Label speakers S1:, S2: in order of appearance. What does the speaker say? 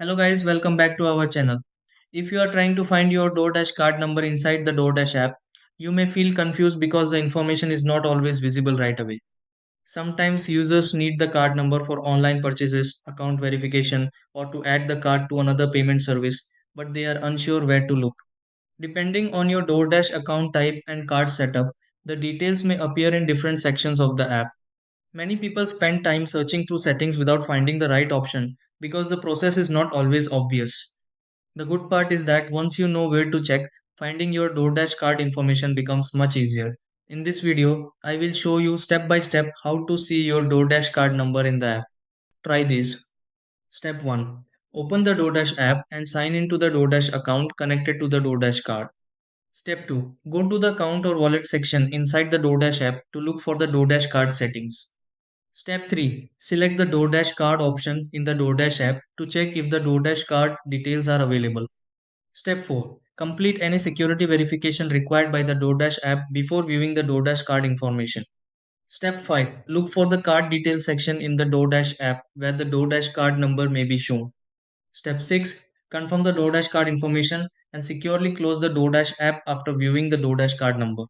S1: Hello guys, welcome back to our channel. If you are trying to find your DoorDash card number inside the DoorDash app, you may feel confused because the information is not always visible right away. Sometimes users need the card number for online purchases, account verification, or to add the card to another payment service, but they are unsure where to look. Depending on your DoorDash account type and card setup, the details may appear in different sections of the app. Many people spend time searching through settings without finding the right option because the process is not always obvious. The good part is that once you know where to check, finding your DoorDash card information becomes much easier. In this video, I will show you step by step how to see your DoorDash card number in the app. Try this. Step 1. Open the DoorDash app and sign into the DoorDash account connected to the DoorDash card. Step 2. Go to the account or wallet section inside the DoorDash app to look for the DoorDash card settings. Step 3. Select the DoorDash card option in the DoorDash app to check if the DoorDash card details are available. Step 4. Complete any security verification required by the DoorDash app before viewing the DoorDash card information. Step 5. Look for the card details section in the DoorDash app where the DoorDash card number may be shown. Step 6. Confirm the DoorDash card information and securely close the DoorDash app after viewing the DoorDash card number.